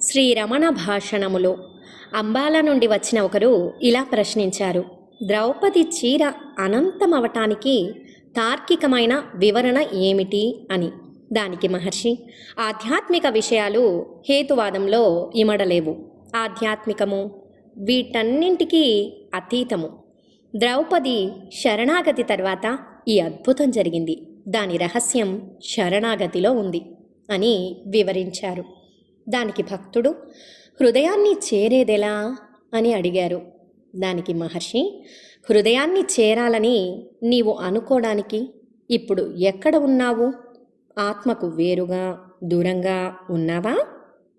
శ్రీరమణ భాషణములో అంబాల నుండి వచ్చిన ఒకరు ఇలా ప్రశ్నించారు. ద్రౌపది చీర అనంతమవటానికి తార్కికమైన వివరణ ఏమిటి అని. దానికి మహర్షి, ఆధ్యాత్మిక విషయాలు హేతువాదంలో ఇమడలేవు. ఆధ్యాత్మికము వీటన్నింటికీ అతీతము. ద్రౌపది శరణాగతి తర్వాత ఈ అద్భుతం జరిగింది. దాని రహస్యం శరణాగతిలో ఉంది అని వివరించారు. దానికి భక్తుడు, హృదయాన్ని చేరేదెలా అని అడిగారు. దానికి మహర్షి, హృదయాన్ని చేరాలని నీవు అనుకోవడానికి ఇప్పుడు ఎక్కడ ఉన్నావు? ఆత్మకు వేరుగా దూరంగా ఉన్నావా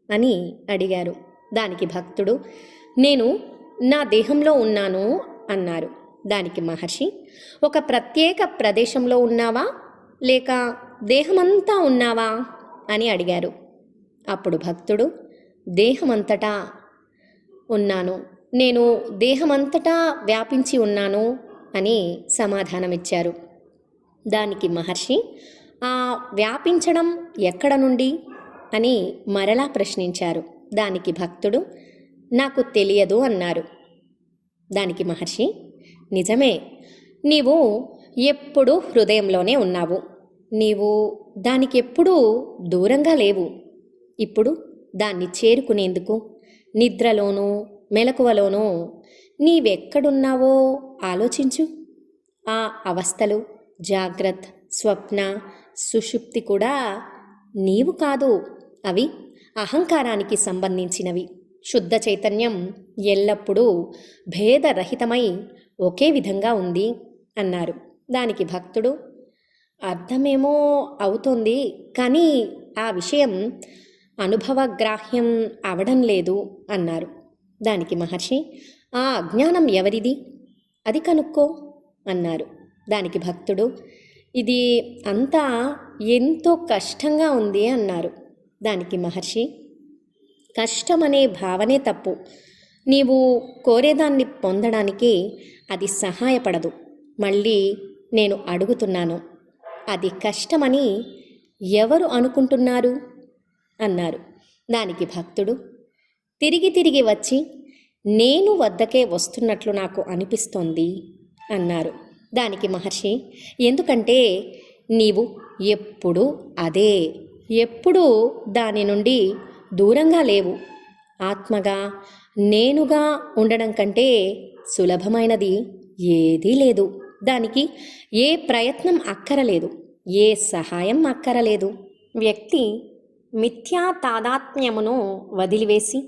అని అడిగారు. దానికి భక్తుడు, నేను నా దేహంలో ఉన్నాను అన్నారు. దానికి మహర్షి, ఒక ప్రత్యేక ప్రదేశంలో ఉన్నావా లేక దేహమంతా ఉన్నావా అని అడిగారు. అప్పుడు భక్తుడు, దేహమంతటా ఉన్నాను, నేను దేహమంతటా వ్యాపించి ఉన్నాను అని సమాధానమిచ్చారు. దానికి మహర్షి, ఆ వ్యాపించడం ఎక్కడ నుండి అని మరలా ప్రశ్నించారు. దానికి భక్తుడు, నాకు తెలియదు అన్నారు. దానికి మహర్షి, నిజమే, నీవు ఎప్పుడూ హృదయంలోనే ఉన్నావు. నీవు దానికి ఎప్పుడూ దూరంగా లేవు. ఇప్పుడు దాన్ని చేరుకునేందుకు నిద్రలోనూ మెలకువలోనూ నీవెక్కడున్నావో ఆలోచించు. ఆ అవస్థలు జాగ్రత్త, స్వప్న, సుషుప్తి కూడా నీవు కాదు. అవి అహంకారానికి సంబంధించినవి. శుద్ధ చైతన్యం ఎల్లప్పుడూ భేదరహితమై ఒకే విధంగా ఉంది అన్నారు. దానికి భక్తుడు, అర్థమేమో అవుతోంది, కానీ ఆ విషయం అనుభవగ్రాహ్యం అవడం లేదు అన్నారు. దానికి మహర్షి, ఆ అజ్ఞానం ఎవరిది? అది కనుక్కో అన్నారు. దానికి భక్తుడు, ఇది అంతా ఎంతో కష్టంగా ఉంది అన్నారు. దానికి మహర్షి, కష్టమనే భావనే తప్పు. నీవు కోరేదాన్ని పొందడానికి అది సహాయపడదు. మళ్ళీ నేను అడుగుతున్నాను, అది కష్టమని ఎవరు అనుకుంటున్నారు అన్నారు. దానికి భక్తుడు, తిరిగి తిరిగి వచ్చి నేను వద్దకే వస్తున్నట్లు నాకు అనిపిస్తోంది అన్నారు. దానికి మహర్షి, ఎందుకంటే నీవు ఎప్పుడూ అదే, ఎప్పుడూ దాని నుండి దూరంగా లేవు. ఆత్మగా నేనుగా ఉండడం కంటే సులభమైనది ఏదీ లేదు. దానికి ఏ ప్రయత్నం అక్కరలేదు, ఏ సహాయం అక్కరలేదు. వ్యక్తి మిథ్యా తాదాత్మ్యమును వదిలివేసి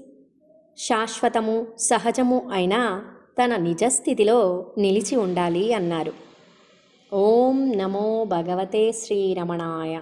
శాశ్వతము సహజము అయిన తన నిజస్థితిలో నిలిచి ఉండాలి అన్నారు. ఓం నమో భగవతే శ్రీరమణాయ.